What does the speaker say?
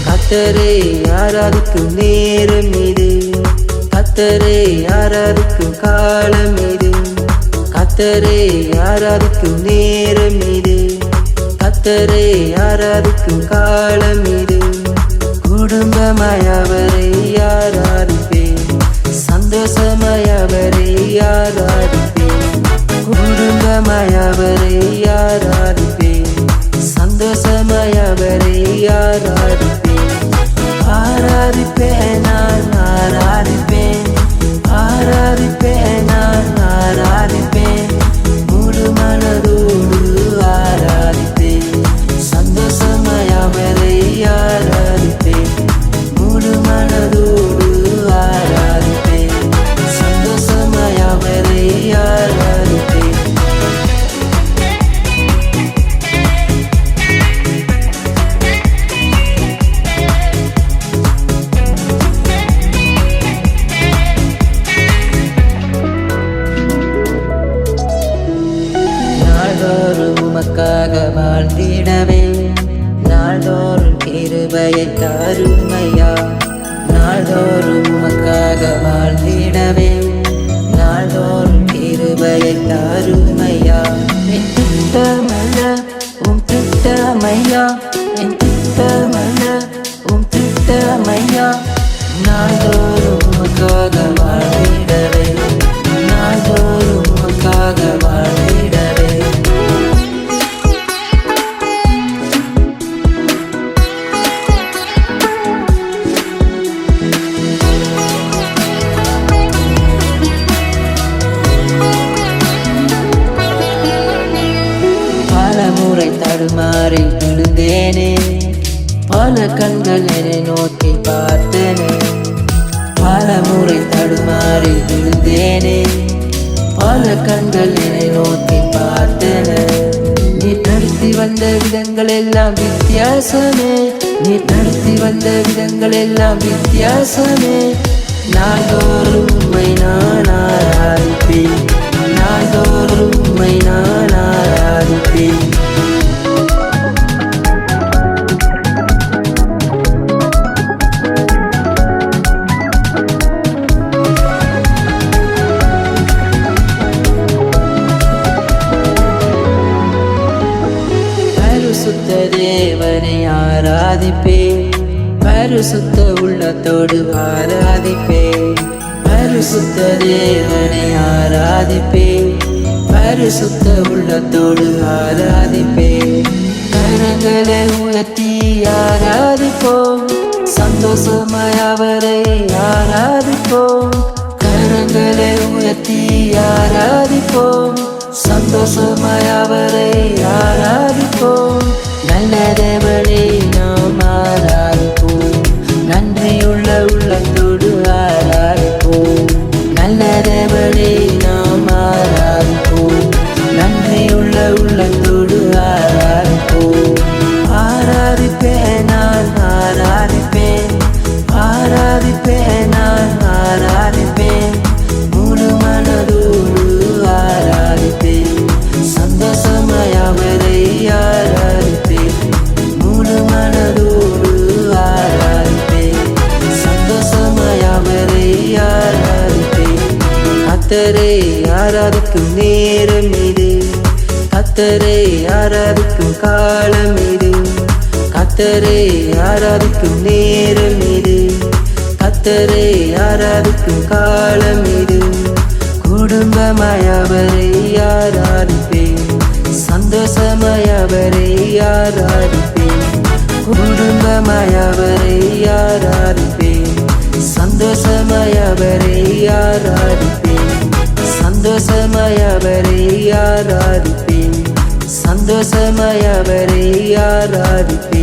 கர்த்தரை ஆராதிக்கும் நேரம் இது, கர்த்தரை ஆராதிக்கும் காலம் இது, கர்த்தரை ஆராதிக்கும் நேரம் இது, கர்த்தரை ஆராதிக்கும் காலம் இது. குடும்பமாய் அவரை ஆராதிப்பேன், சந்தோஷமாய் அவரை ஆராதிப்பேன். குடும்பமாய் அவரை ஆராதிப்பேன், சந்தோஷமாய் அவரை ஆராதிப்பேன். ஆராதிப்பேன் நான் ஆராதிப்பேன், ஆராதிப்பேன் நான் ஆராதிப்பேன். முழு மனதோடு ஆராதிப்பேன், சந்தோஷமாய் அவரை ஆராதிப்பேன். முழு மனதோடு ஆராதிப்பேன், சந்தோஷமாய் அவரை ஆராதிப்பேன். நாள்தோறும் உமக்காக வாழ்ந்திடவே, நாள்தோறும் கிருபையை தாருமையா. நாள்தோறும் உமக்காக வாழ்ந்திடவே, நாள்தோறும் கிருபையை தாருமையா. என் திட்டமல்ல உம் திட்டமையா, என் திட்டமல்ல உம் திட்டமையா. நாள்தோறும் உமக்காக வாழ்ந்திடவே, நாள்தோறும் உமக்காக வாழ்ந்திடவே. பலமுறை தடுமாறி விழுந்தேனே, பல கண்கள் என்னை நோக்கி பார்த்தனே. பலமுறை தடுமாறி விழுந்தேனே, பல கண்கள் என்னை நோக்கி பார்த்தன. நீ நடத்தி வந்த விதங்கள் எல்லாம் வித்தியாசமே, நீ நடத்தி வந்த விதங்கள் எல்லாம் வித்தியாசமே. நாள்தோறும் உம்மை நான் ஆராதிப்பேன், நாள்தோறும் உம்மை நான் ஆராதிப்பேன். பரிசுத்த தேவனை ஆராதிப்பேன், பரிசுத்த உள்ளத்தோடு ஆராதிப்பேன். பரிசுத்த தேவனை ஆராதிப்பேன், பரிசுத்த உள்ளத்தோடு ஆராதிப்பேன். கரங்களை உயர்த்தி ஆராதிப்போம், சந்தோஷமாய் அவரை ஆராதிப்போம். கரங்களை உயர்த்தி ஆராதிப்போம், சந்தோஷமாய் அவரை ஆராதிப்போம். நல்ல தேவனை நாம் ஆராதிப்போம், நன்றியுள்ள உள்ளத்தோடு ஆராதிப்போம். நல்ல தேவனை நாம் ஆராதிப்போம், நன்றியுள்ள உள்ளத்தோடு ஆராதிப்போம். ஆராதிப்பேன் நான் ஆராதிப்பேன், ஆராதிப்பேன் நான் ஆராதிப்பேன். முழு மனதோடு ஆராதிப்பேன், சந்தோஷமாய் அவரை ஆராதிப்பேன். முழு மனதோடு ஆராதிப்பேன், சந்தோஷமாய் அவரை ஆராதிப்பேன். கர்த்தரை ஆராதிக்கும் நேரம் இது, கர்த்தரை ஆராதிக்கும் காலம் இது, கர்த்தரை ஆராதிக்கும் நேரம் இது, கர்த்தரை ஆராதிக்கும் காலம் இது. குடும்பமாய் அவரை ஆராதிப்பேன், சந்தோஷமாய் அவரை ஆராதிப்பேன். குடும்பமாய் அவரை ஆராதிப்பேன், சந்தோஷமாய் அவரை ஆராதிப்பேன். சந்தோஷமாய் அவரை ஆராதிப்பேன், சந்தோஷமாய் அவரை ஆராதிப்பேன்.